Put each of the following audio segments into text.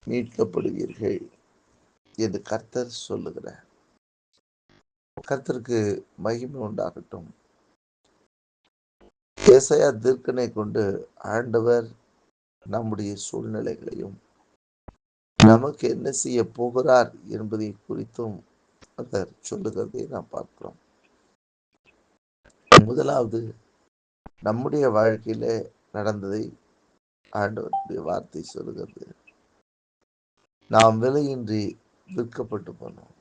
மீட்கப்படுவீர்கள் என்று கர்த்தர் சொல்லுகிறார். கர்த்தருக்கு மகிமை உண்டாகட்டும். ஏசாயா தீர்க்கனை கொண்டு ஆண்டவர் நம்முடைய சூழ்நிலைகளையும் நமக்கு என்ன செய்ய போகிறார் என்பதை குறித்தும் அவர் சொல்லுகிறதை நாம் பார்க்கிறோம். முதலாவது, நம்முடைய வாழ்க்கையில நடந்ததை ஆண்டவருடைய வார்த்தை சொல்லுகிறது. நாம் விலையின்றி விற்கப்பட்டு போனோம்.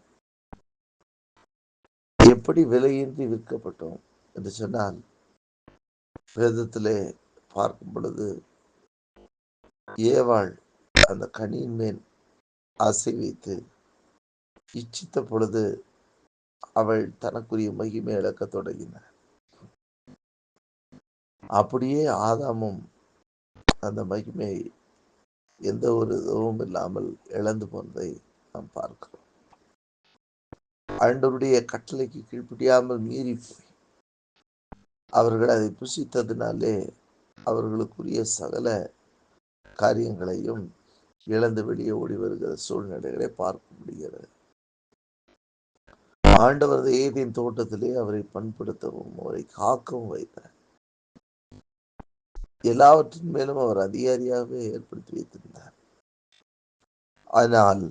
எப்படி விலையின்றி விற்கப்பட்டோம் என்று சொன்னால், வேதத்திலே பார்க்கும் பொழுது ஏவாள் அந்த கனியின் மேல் ஆசை வைத்து இச்சித்த பொழுது அவள் தனக்குரிய மகிமை இழக்க தொடங்கினார். அப்படியே ஆதாமும் அந்த மகிமை எந்த ஒரு இதுவும் இல்லாமல் இழந்து போனதை நாம் பார்க்கிறோம். ஆண்டவருடைய கட்டளைக்கு கீழ்ப்படியாமல் மீறி போய் அவர்கள் அதை புசித்ததினாலே அவர்களுக்குரிய சகல காரியங்களையும் இழந்து வெளியே ஓடி வருகிற சூழ்நிலைகளை பார்க்க முடிகிறது. ஆண்டவர் ஏதேன் தோட்டத்திலே அவரை பண்படுத்தவும் அவரை காக்கவும் வைத்தார். எல்லாவற்றின் மேலும் அவர் அதிகாரியாகவே ஏற்படுத்தி வைத்திருந்தார். ஆனால்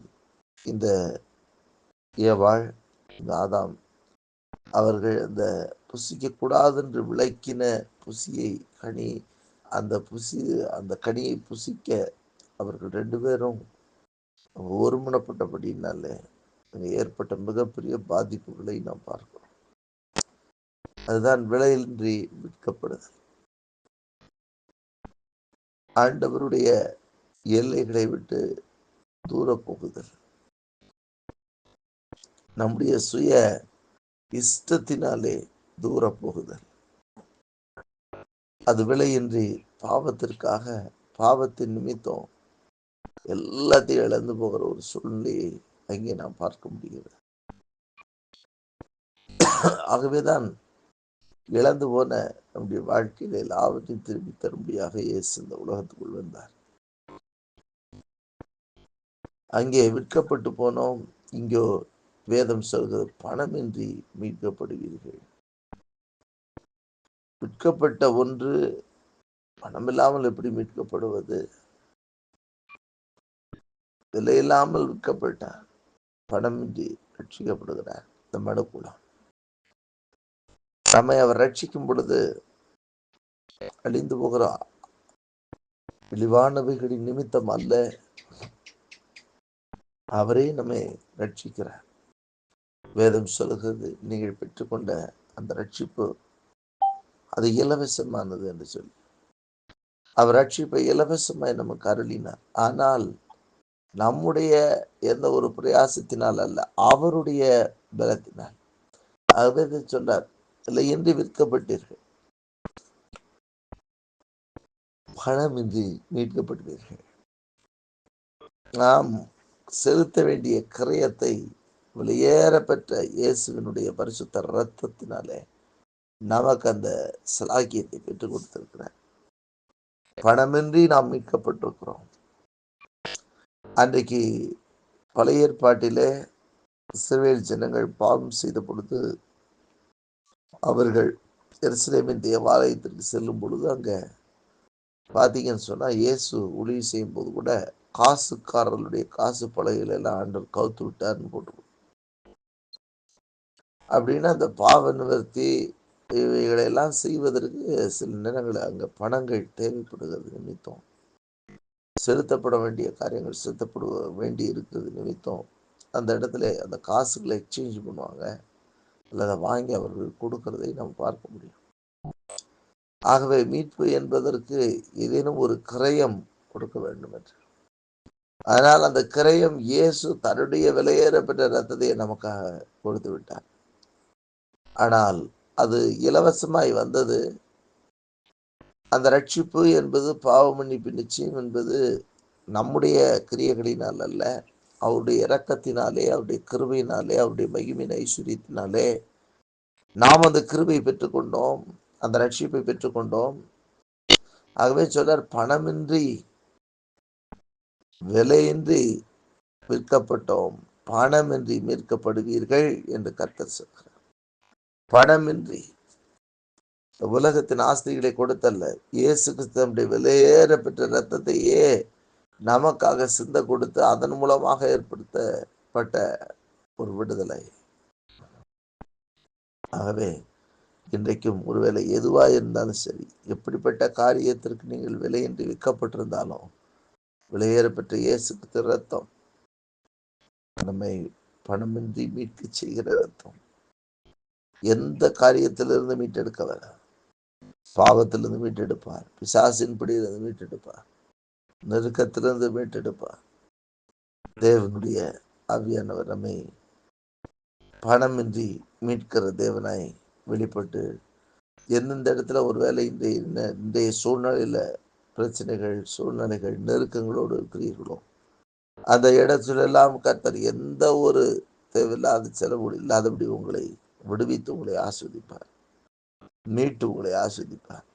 இந்த ஏவாள், இந்த ஆதாம் அவர்கள் அந்த புசிக்க கூடாது என்று விளக்கின புசியை கனி அந்த கனியை புசிக்க அவர்கள் 2 பேரும் ஒருமனப்பட்டபடினாலே ஏற்பட்ட மிகப்பெரிய பாதிப்புகளை நாம் பார்க்கிறோம். அதுதான் விலையின்றி விற்கப்படுதல். ஆண்டவருடைய எல்லைகளை விட்டு தூர போகுதல், நம்முடைய சுய இஷ்டத்தினாலே தூர போகுதல், அது விலையின்றி பாவத்திற்காக பாவத்தின் நிமித்தம் எல்லாத்தையும் இழந்து போகிற ஒரு சூழ்நிலையை அங்கே நாம் பார்க்க முடிகிறது. ஆகவேதான் இழந்து போன நம்முடைய வாழ்க்கையில எல்லாவற்றையும் திரும்பி தரும்படியாக இயேசு இந்த உலகத்துக்குள் வந்தார். அங்கே விற்கப்பட்டு போனோம். இங்கோ வேதம் சொல்கிறது, பணமின்றி மீட்கப்படுவீர்கள். விற்கப்பட்ட ஒன்று பணமில்லாமல் எப்படி மீட்கப்படுவது? விலையில்லாமல் விற்கப்பட்டார், பணமின்றி ரட்சிக்கப்படுகிறார் இந்த மனுக்குலம். நம்மை அவர் ரட்சிக்கும் பொழுது அழிந்து போகிறார் இழிவானவைகளின் நிமித்தம் அல்ல, அவரே நம்மை ரட்சிக்கிறார். வேதம் சொல்லுகிறது, நீங்கள் பெற்றுக்கொண்ட அந்த ரட்சிப்பு அது இலவசமானது என்று சொல்லி அவர் ரட்சிப்பை இலவசமாய் நமக்கு அருளினார். ஆனால் நம்முடைய எந்த ஒரு பிரயாசத்தினால் அல்ல, அவருடைய பலத்தினால். ஆகவே சொன்னார், இல்லையின்றி விற்கப்பட்டீர்கள், பணமின்றி மீட்கப்படுவீர்கள். நாம் செலுத்த வேண்டிய கிரயத்தை வெளியேற பெற்ற இயேசுவினுடைய பரிசுத்த இரத்தத்தினாலே நமக்கு அந்த சலாக்கியத்தை பெற்றுக் கொடுத்திருக்கிறார். பணமின்றி நாம் மீட்கப்பட்டிருக்கிறோம். அன்றைக்கு பழைய ஏற்பாட்டிலே இஸ்ரவேல் ஜனங்கள் பாவம் செய்த பொழுது அவர்கள் எருசலேமின் தேவாலயத்திற்கு செல்லும் பொழுது அங்க பார்த்தீங்கன்னு சொன்னா இயேசு ஊழியம் செய்யும் போது கூட காசுக்காரர்களுடைய காசு பலகைகள் எல்லாம் ஆண்டவர் கவுத்து விட்டார்னு போட்டு, அப்படின்னா அந்த பாவ நிவர்த்தி இவைகளெல்லாம் செய்வதற்கு சில நேரங்கள் அங்க பணங்கள் தேவைப்படுகிறது நிமித்தம், செலுத்தப்பட வேண்டிய காரியங்கள் செலுத்தப்பட வேண்டி இருக்கிறது நிமித்தம் அந்த இடத்துல அந்த காசுகளை எக்ஸ்சேஞ்ச் பண்ணுவாங்க, அல்லது வாங்கி அவர்கள் கொடுக்கிறதை நாம் பார்க்க முடியும். ஆகவே மீட்பு என்பதற்கு ஏதேனும் ஒரு கிரயம் கொடுக்க வேண்டும் என்று, அதனால் அந்த கிரயம் இயேசு தன்னுடைய விலையேறப்பட்ட ரத்தத்தை நமக்காக கொடுத்து விட்டார். ஆனால் அது இலவசமாய் வந்தது. அந்த ரட்சிப்பு என்பது பாவ மன்னிப்பு நிச்சயம் என்பது நம்முடைய கிரியைகளினால் அல்ல, அவருடைய இரக்கத்தினாலே, அவருடைய கிருபையினாலே, அவருடைய மகிமையின் ஐஸ்வர்யத்தினாலே நாம் அந்த கிருபை பெற்றுக்கொண்டோம், அந்த ரட்சிப்பை பெற்றுக்கொண்டோம். ஆகவே சொன்னார், பணமின்றி விலையின்றி விற்கப்பட்டோம், பணமின்றி மீட்கப்படுவீர்கள் என்று கர்த்தர் சொல்கிறார். பணமின்றி, உலகத்தின் ஆஸ்திகளை கொடுத்தல்ல, இயேசு கிறிஸ்துவினுடைய விலையேற பெற்ற இரத்தத்தையே நமக்காக சிந்த கொடுத்து அதன் மூலமாக ஏற்படுத்தப்பட்ட ஒரு விடுதலை. ஆகவே இன்றைக்கும் ஒருவேளை எதுவா இருந்தாலும் சரி, எப்படிப்பட்ட காரியத்திற்கு நீங்கள் விலையின்றி விற்கப்பட்டிருந்தாலும், விலையேற பெற்ற இயேசு கிறிஸ்து ரத்தம் நம்மை பணமின்றி மீட்க செய்கிற ரத்தம். எந்த காரியத்திலிருந்து மீட்டெடுக்க வர, பாவத்திலிருந்து மீட்டெடுப்பார், பிசாசின் பிடியிலிருந்து மீட்டெடுப்பார், நெருக்கத்திலிருந்து மீட்டெடுப்பார். தேவனுடைய ஆவியானவர் நம்மை பணமின்றி மீட்கிற தேவனாய் வெளிப்பட்டு, எந்தெந்த இடத்துல ஒருவேளை இன்றைய சூழ்நிலையில பிரச்சனைகள், சூழ்நிலைகள், நெருக்கங்களோடு இருக்கிறீர்களோ, அந்த இடத்திலெல்லாம் கர்த்தர் எந்த ஒரு தேவையில்லாத செலவு இல்லாதபடி உங்களை விடுவித்து உங்களை ஆஸ்வதிப்பார், மீட்டு உங்களை ஆஸ்வதிப்பார்.